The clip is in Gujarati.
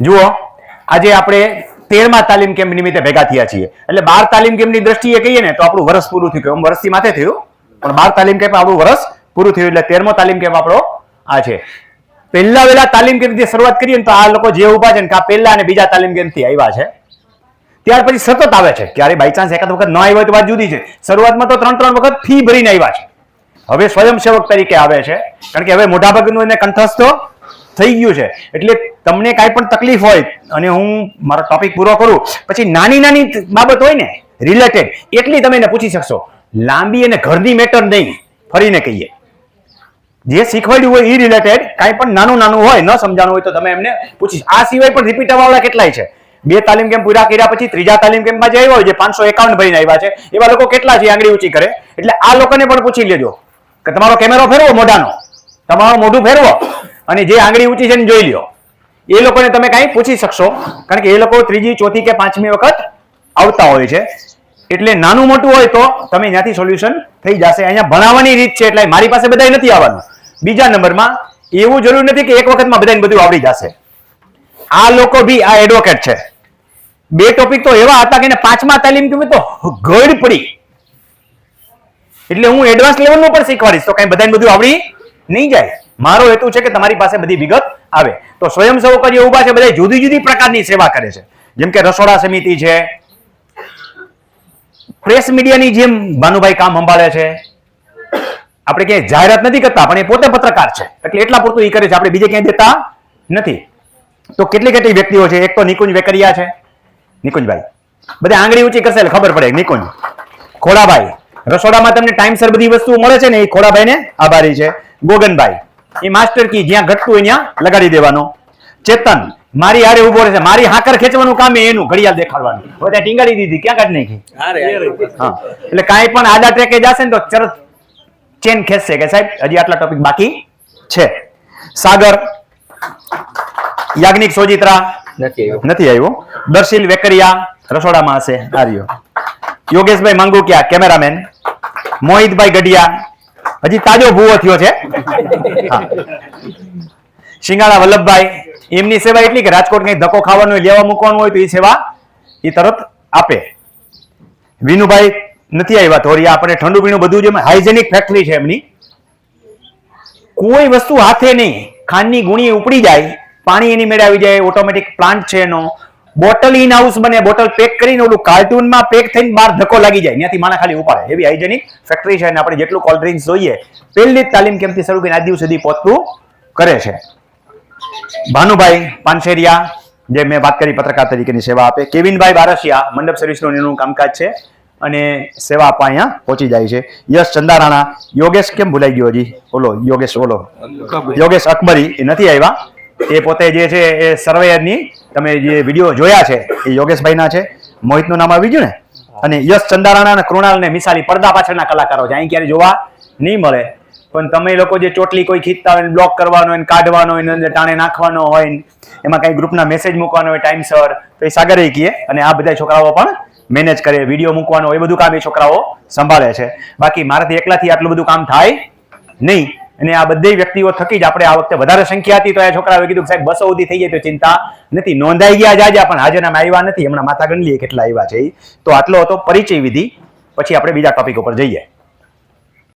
જુઓ, આજે આપણે 13મા તાલીમ કેમ્પ નિમિત્તે ભેગા થયા છીએ. એટલે 12 તાલીમ કેમ્પની દ્રષ્ટિએ કહીએ ને તો આપણું વર્ષ પૂરું થયું. આમ વર્ષથી માથે થયું, પણ 12 તાલીમ કેમ્પ આપણું વર્ષ પૂરું થયું. એટલે 13મો તાલીમ કેમ્પ આપણો આ છે. પહેલા વેલા તાલીમ કેમ્પથી શરૂઆત કરીએ ને તો આ લોકો જે ઉભા છે ને આ પહેલા અને બીજા તાલીમ કેમ્પથી આવ્યા છે. ત્યાર પછી સતત આવે છે. ક્યારે બાય ચાન્સ એકાદ વખત ન આવ્યો તો વાત જુદી છે. શરૂઆતમાં તો 3 વખત ફી ભરીને આવ્યા છે. હવે સ્વયંસેવક તરીકે આવે છે, કારણ કે હવે મોટાભાગનું એને કંઠસ્થ થઈ ગયું છે. એટલે તમને કાંઈ પણ તકલીફ હોય અને હું મારો ટોપિક પૂરો કરું પછી નાની નાની બાબત હોય ને રિલેટેડ એટલી તમે એને પૂછી શકશો. લાંબી અને ઘરની મેટર નહીં, ફરીને કહીએ જે શીખવાડ્યું હોય એ રિલેટેડ કાંઈ પણ નાનું નાનું હોય ન સમજાણું હોય તો તમે એમને પૂછી. આ સિવાય પણ રિપીટ આવવાવાળા કેટલાય છે. 2 તાલીમ કેમ્પ પૂરા કર્યા પછી 3જા તાલીમ કેમ્પમાં જે આવ્યા હોય, જે 551 ભરીને આવ્યા છે, એવા લોકો કેટલા છે આંગળી ઊંચી કરે. એટલે આ લોકોને પણ પૂછી લેજો કે તમારો કેમેરો ફેરવો, મોઢાનો તમારું મોઢું ફેરવો અને જે આંગળી ઊંચી છે ને જોઈ લ્યો. એ લોકોને તમે કાંઈ પૂછી શકશો, કારણ કે એ લોકો 3જી 4થી કે 5મી વખત આવતા હોય છે. એટલે નાનું મોટું હોય તો તમે ત્યાંથી સોલ્યુશન થઈ જશે. અહીંયા ભણાવવાની રીત છે, એટલે મારી પાસે બધાય નથી આવવાનું. બીજા નંબરમાં એવું જરૂર નથી કે એક વખતમાં બધાને બધું આવડી જશે. આ લોકો બી આ એડવોકેટ છે. 2 ટોપિક તો એવા હતા કે 5મા તાલીમ કેમ્પ તો ગળ પડી. એટલે હું એડવાન્સ લેવલનું પણ શીખવાડીશ તો કઈ બધાને બધું આવડી નહીં જાય. મારો હેતુ છે કે તમારી પાસે બધી વિગત આવે. તો સ્વયંસેવકો જે ઉભા છે બધા જુદી જુદી પ્રકારની સેવા કરે છે. જેમ કે રસોડા સમિતિ છે, પ્રેસ મીડિયાની જેમ ભાનુભાઈ કામ સંભાળે છે. આપણે ક્યાંય જાહેરાત નથી કરતા, પણ એ પોતે પત્રકાર છે એટલે એટલા પૂરતું એ કરે છે. આપણે બીજે ક્યાંય દેતા નથી. તો કેટલી વ્યક્તિઓ છે. એક તો નિકુંજ વેકરિયા છે, નિકુંજભાઈ બધા આંગળી ઊંચી કરશે એટલે ખબર પડે. નિકુંજ ખોડાભાઈ, રસોડામાં તમને ટાઈમસર બધી વસ્તુઓ મળે છે ને, એ ખોડાભાઈને આભારી છે. ગોગનભાઈ એ માસ્ટર કી જ્યાં ઘટતું હોય ત્યાં લગાડી દેવાનો. ચેતન મારી હારે ઉભો રહેશે, મારી હાકર ખેંચવાનું કામ એનું, ઘડિયાળ દેખાડવાનું. બધા ટીંગાડી દીધી, ક્યાં કાઢી નાખી. હા, એટલે કાંઈ પણ આડા ટ્રેકે જશે ને તો તરત ચેન ખેંચશે કે સાહેબ હજી આટલા ટોપિક બાકી છે. સાગર યાજ્ઞિક સોજિત્રા નથી આવ્યો. દર્શિલ વેકરિયા રસોડામાં હશે. આર્યો યોગેશભાઈ માંગુકિયા કેમેરામેન. મોહિતભાઈ ગઢિયા હજી તાજો ભૂવો થયો છે. શિંગાળા વલ્લભભાઈ, એમની સેવા એટલી કે રાજકોટ કઈ ધક્કો ખાવાનો હોય, લેવા મૂકવાનું હોય તો એ સેવા એ તરત આપે. વિનુભાઈ નથી આવ્યા. ધોરિયા આપણે ઠંડુ પીણું બધું જ હાઇજેનિક ફેક્ટરી છે એમની. કોઈ વસ્તુ હાથે નહીં, ખાંડની ગુણી ઉપડી જાય, પાણી એની મેળે આવી જાય, ઓટોમેટિક પ્લાન્ટ છે એનો. બોટલ ઇન હાઉસ બને, બોટલ પેક કરીને ઓલું કાર્ટૂનમાં પેક થઈને બહાર ધક્કો લાગી જાય, ત્યાંથી માણા ખાલી ઉપાડે. એવી હાઇજેનિક ફેક્ટરી છે. અને આપણે જેટલું કોલ્ડ ડ્રિંક્સ જોઈએ પહેલી જ તાલીમ કેમ્પથી શરૂ કરીને આજ દિવસ સુધી પહોંચતું કરે છે. ભાનુભાઈ પાનસેરિયા જે મેં વાત કરી પત્રકાર તરીકેની સેવા આપે. કેવિનભાઈ બારસિયા મંડપ સર્વિસનું એનું કામકાજ છે અને સેવા આપવા અહીંયા પહોંચી જાય છે. યશ ચંદારાણા, યોગેશ કેમ ભૂલાઈ ગયો હજી, યોગેશ અકબરી એ નથી આવ્યા. એ પોતે જે છે એ સર્વેયરની તમે જે વિડીયો જોયા છે એ યોગેશભાઈના છે. મોહિતનું નામ આવી ગયું ને. અને યશ ચંદારાણા અને કૃણાલ ને મિસાલી પડદા પાછળના કલાકારો છે. અહીં ક્યારે જોવા નહીં મળે. પણ તમે લોકો જે ચોટલી કોઈ ખીચતા હોય, બ્લોક કરવાનો હોય, કાઢવાનો હોય, અંદર ટાણે નાખવાનો હોય, એમાં કઈ ગ્રુપના મેસેજ મૂકવાનો હોય ટાઈમસર, તો એ સાગરે કીએ. અને આ બધા છોકરાઓ પણ મેનેજ કરે. વિડીયો મૂકવાનો એ બધું કામ એ છોકરાઓ સંભાળે છે. બાકી મારાથી એકલાથી આટલું બધું કામ થાય નહીં. અને આ બધી વ્યક્તિઓ થકી જ આપણે આ વખતે વધારે સંખ્યા હતી તો આ છોકરાઓએ કીધું કે સાહેબ 200 સુધી થઈ જાય તો ચિંતા નથી. નોંધાઈ ગયા જાજા પણ હાજરનામાં આવ્યા નથી. હમણાં માથા ગણલીએ કેટલા આવ્યા છે. તો આટલો હતો પરિચય વિધિ. પછી આપણે બીજા ટોપિક ઉપર જઈએ.